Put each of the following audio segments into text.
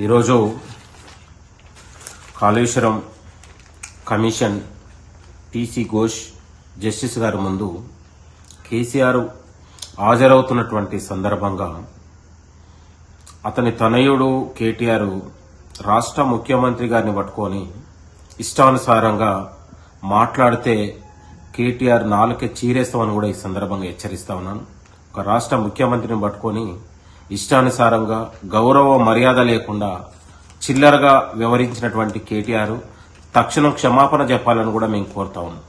ఈరోజు Kaleshwaram commission PC Ghosh justice గారి ముందు కేసీఆర్ హాజరవుతున్నటువంటి సందర్భంగా అతని తనయుడు కేటీఆర్ రాష్ట్ర ముఖ్యమంత్రి గారిని పట్టుకొని ఇష్టానుసారంగా మాట్లాడితే కేటీఆర్ నాలుక చీరేస్తామని కూడా ఈ సందర్భంగా హెచ్చరిస్తా ఉన్నాను. ఒక రాష్ట్ర ముఖ్యమంత్రిని పట్టుకొని ఇష్టానుసారంగా గౌరవ మర్యాద లేకుండా చిల్లరగా వ్యవహరించినటువంటి కేటీఆర్ తక్షణం క్షమాపణ చెప్పాలని కూడా మేము కోరుతా ఉన్నాం.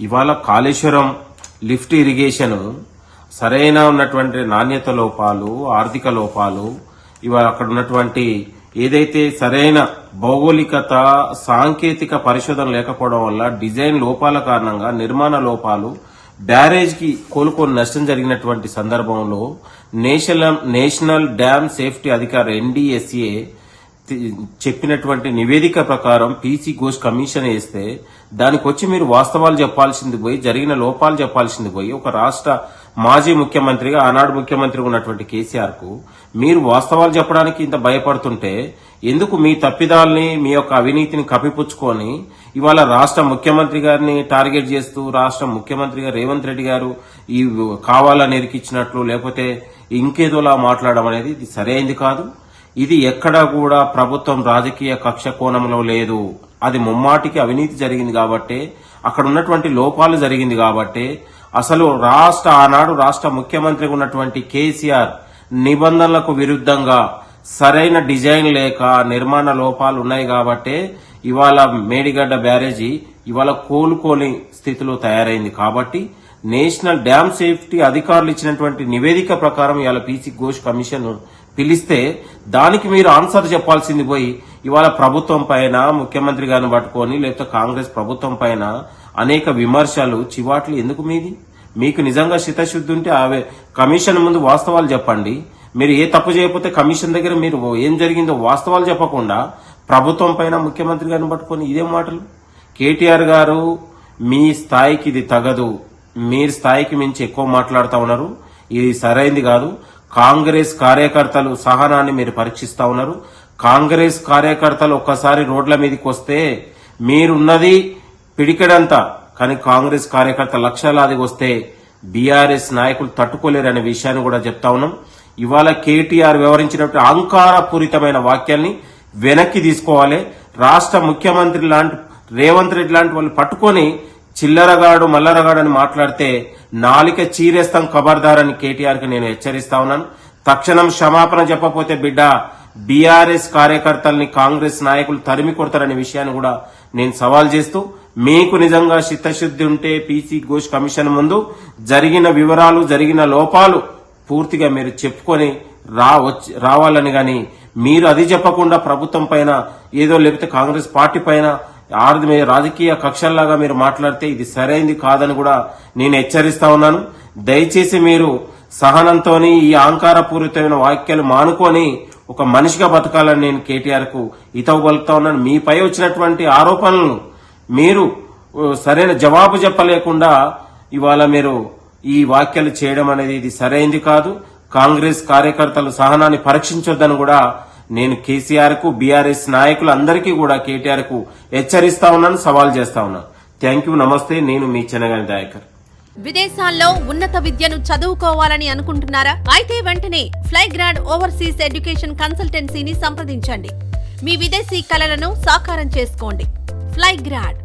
ఇవాళ కాళేశ్వరం లిఫ్ట్ ఇరిగేషన్ సరైన ఉన్నటువంటి నాణ్యత లోపాలు, ఆర్థిక లోపాలు, ఇవాళ అక్కడ ఉన్నటువంటి ఏదైతే సరైన భౌగోళికత, సాంకేతిక పరిశోధన లేకపోవడం వల్ల డిజైన్ లోపాల కారణంగా నిర్మాణ లోపాలు, బ్యారేజ్ కి కోలుకొని నష్టం జరిగినటువంటి సందర్భంలో నేషనల్ డ్యామ్ సేఫ్టీ అధికారి NDSA చెప్పినటువంటి నివేదిక ప్రకారం పీసీ ఘోష్ కమిషన్ వేస్తే దానికి వచ్చి మీరు వాస్తవాలు చెప్పాల్సింది పోయి, జరిగిన లోపాలు చెప్పాల్సింది పోయి, ఒక రాష్ట్ర మాజీ ముఖ్యమంత్రిగా ఆనాడు ముఖ్యమంత్రిగా ఉన్నటువంటి కేసీఆర్ కు మీరు వాస్తవాలు చెప్పడానికి ఇంత భయపడుతుంటే ఎందుకు మీ తప్పిదాల్ని, మీ యొక్క అవినీతిని కప్పిపుచ్చుకొని ఇవాళ రాష్ట్ర ముఖ్యమంత్రి గారిని టార్గెట్ చేస్తూ రాష్ట్ర ముఖ్యమంత్రిగా రేవంత్ రెడ్డి గారు ఈ కావాలని ఇరికిచ్చినట్లు లేకపోతే ఇంకేదోలా మాట్లాడడం అనేది ఇది సరైంది కాదు. ఇది ఎక్కడా కూడా ప్రభుత్వం రాజకీయ కక్ష కోణంలో లేదు. అది ముమ్మాటికి అవినీతి జరిగింది కాబట్టి, అక్కడ ఉన్నటువంటి లోపాలు జరిగింది కాబట్టి, అసలు ఆనాడు రాష్ట్ర ముఖ్యమంత్రిగా ఉన్నటువంటి కేసీఆర్ నిబంధనలకు విరుద్ధంగా సరైన డిజైన్ లేక నిర్మాణ లోపాలు ఉన్నాయి కాబట్టి ఇవాళ మేడిగడ్డ బ్యారేజీ ఇవాళ కోలుకోని స్థితిలో తయారైంది. కాబట్టి నేషనల్ డ్యామ్ సేఫ్టీ అధికారులు ఇచ్చినటువంటి నివేదిక ప్రకారం ఇవాళ పీసీ ఘోష్ కమిషన్ పిలిస్తే దానికి మీరు ఆన్సర్ చెప్పాల్సింది పోయి ఇవాళ ప్రభుత్వం పైన, ముఖ్యమంత్రి గారిని పట్టుకొని లేకపోతే కాంగ్రెస్ ప్రభుత్వం పైన అనేక విమర్శలు, చివాట్లు ఎందుకు మీది? మీకు నిజంగా చిత్తశుద్ధి ఉంటే కమిషన్ ముందు వాస్తవాలు చెప్పండి. మీరు ఏ తప్పు చేయకపోతే కమిషన్ దగ్గర మీరు ఏం జరిగిందో వాస్తవాలు చెప్పకుండా ప్రభుత్వం పైన, ముఖ్యమంత్రి గారిని పట్టుకొని ఇదే మాటలు. కేటీఆర్ గారు మీ స్థాయికి ఇది తగదు. మీరు స్థాయికి మించి ఎక్కువ మాట్లాడుతూ ఉన్నారు. ఇది సరైంది కాదు. కాంగ్రెస్ కార్యకర్తలు సహనాన్ని మీరు పరీక్షిస్తా ఉన్నారు. కాంగ్రెస్ కార్యకర్తలు ఒక్కసారి రోడ్ల మీదకి వస్తే మీరున్నది పిడికెడంతా, కానీ కాంగ్రెస్ కార్యకర్త లక్షలాదికి వస్తే బీఆర్ఎస్ నాయకులు తట్టుకోలేరనే విషయాన్ని కూడా చెప్తా ఉన్నాం. ఇవాళ కేటీఆర్ వ్యవహరించినటువంటి అహంకారపూరితమైన వాక్యాల్ని వెనక్కి తీసుకోవాలి. రాష్ట్ర ముఖ్యమంత్రి లాంటి రేవంత్ రెడ్డి లాంటి వాళ్ళు పట్టుకొని చిల్లరగాడు, మల్లరగాడు అని మాట్లాడితే నాలిక చీరేస్తాం ఖబర్దారని కేటీఆర్ కి నేను హెచ్చరిస్తా ఉన్నాను. తక్షణం క్షమాపణ చెప్పకపోతే బిడ్డ బీఆర్ఎస్ కార్యకర్తల్ని కాంగ్రెస్ నాయకులు తరిమి కొడతారనే విషయాన్ని కూడా నేను సవాల్ చేస్తూ, మీకు నిజంగా చిత్తశుద్ధి ఉంటే పీసీ ఘోష్ కమిషన్ ముందు జరిగిన వివరాలు, జరిగిన లోపాలు పూర్తిగా మీరు చెప్పుకొని రావాలని గాని మీరు అది చెప్పకుండా ప్రభుత్వం పైన ఏదో లేకపోతే కాంగ్రెస్ పార్టీ పైన రాజకీయ కక్షల్లాగా మీరు మాట్లాడితే ఇది సరైంది కాదని కూడా నేను హెచ్చరిస్తా ఉన్నాను. దయచేసి మీరు సహనంతో ఈ అహంకారపూరితమైన వాక్యాలు మానుకొని ఒక మనిషిగా బతకాలని నేను కేటీఆర్ కు హితవు పలుకుతా ఉన్నాను. మీపై వచ్చినటువంటి ఆరోపణలను మీరు సరైన జవాబు చెప్పలేకుండా ఇవాళ మీరు ఈ వ్యాఖ్యలు చేయడం అనేది ఇది సరైంది కాదు. కాంగ్రెస్ కార్యకర్తలు సహనాన్ని పరీక్షించొద్దని కూడా నేను కేసీఆర్ కు, బీఆర్ఎస్ నాయకులందరికీ కూడా కేటీఆర్ కు హెచ్చరిస్తా ఉన్నాను, సవాల్ చేస్తా ఉన్నాను. థ్యాంక్ యూ, నమస్తే. నేను మీ చెన్నగాని దయాకర్. విదేశాల్లో ఉన్నత విద్యను చదువుకోవాలని అనుకుంటున్నారా? అయితే వెంటనే ఫ్లైగ్రాడ్ ఓవర్సీస్ ఎడ్యుకేషన్ కన్సల్టెన్సీని సంప్రదించండి. మీ విదేశీ కలలను సాకారం చేసుకోండి. ఫ్లైగ్రాడ్